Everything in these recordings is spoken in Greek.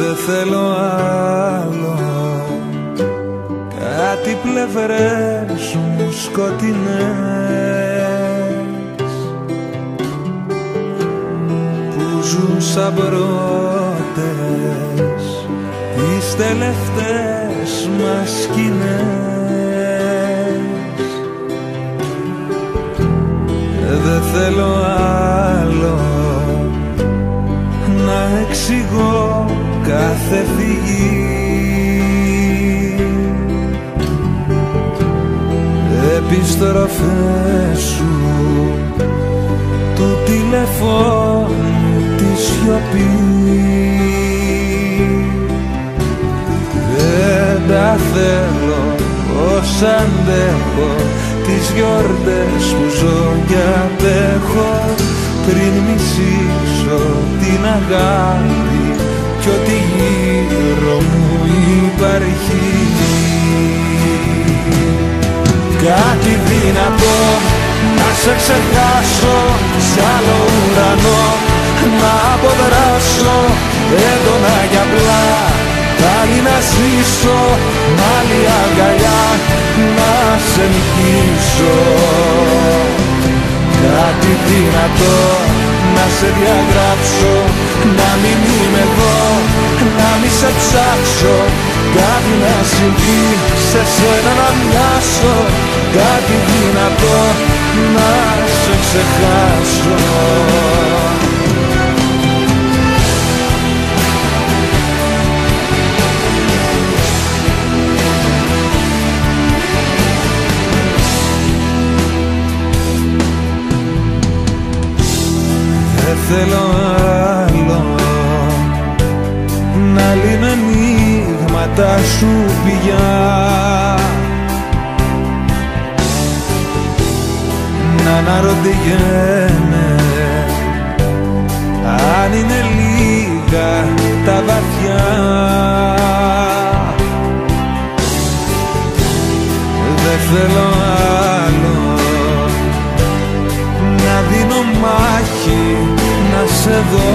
Δεν θέλω άλλο, κάτι πλευρές μου σκοτεινές που ζουν σαν πρώτες τις τελευταίες μας σκηνές. Δεν θέλω άλλο να εξηγώ κάθε φυγή. Επιστροφές σου του τηλεφώνου τη σιωπή. Δεν τα θέλω όσα αντέχω, τις γιορτές που ζω και αντέχω, πριν μισήσω την αγάπη κι ό,τι γύρω μου υπάρχει. Κάτι δυνατό να σε ξεχάσω, σ' άλλο ουρανό να αποδράσω, έντονα κι απλά πάλι να ζήσω, μ' άλλη αγκαλιά να σε νικήσω. Κάτι δυνατό να σε διαγράψω, να μην είμαι εδώ, να μη σε ψάξω. Κάτι να συμβεί, σε σένα να μοιάσω. Κάτι δυνατό να σε ξεχάσω. Δεν θέλω άλλο να λύνω ενίγματα σου πια, να αναρωτιέμαι αν είναι λίγα τα βαθιά. Δεν θέλω άλλο να δίνω μάχη να σε δω,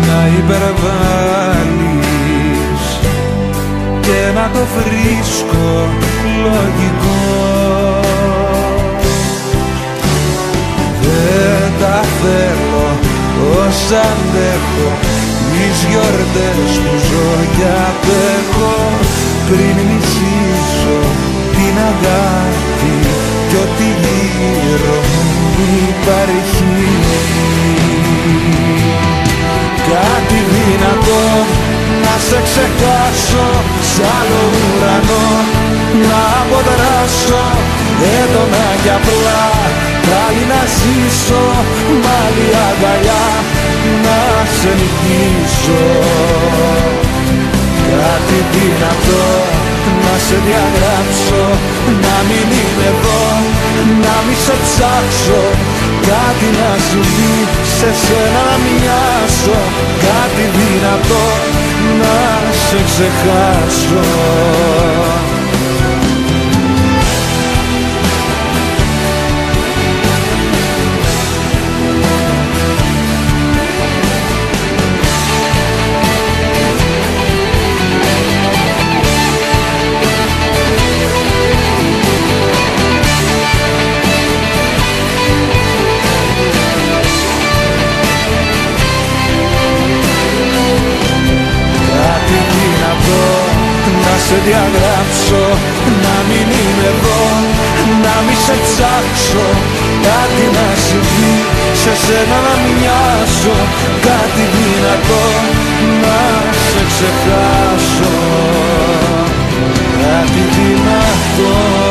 να υπερβάλλεις και να το βρίσκω λογικό. Δεν τα θέλω όσα αντέχω, τις γιορτές που ζω και απέχω, πριν μισήσω την αγάπη κι ό,τι γύρω μου υπάρχει. Κάτι δυνατό να σε ξεχάσω, σ' άλλο ουρανό να αποδράσω, έντονα κι απλά πάλι να ζήσω, μ' άλλη αγκαλιά να σε νικήσω. Κάτι δυνατό να σε διαγράψω, να μην είμαι εδώ, να μη σε ψάξω. Κάτι να συμβεί, σε σένα να μοιάσω. Κάτι δυνατό να σε ξεχάσω. Να σε διαγράψω, να μην είμαι εδώ, να μη σε ψάξω. Κάτι να συμβεί, σε σένα να μοιάσω. Κάτι δυνατό να σε ξεχάσω. Κάτι δυνατό.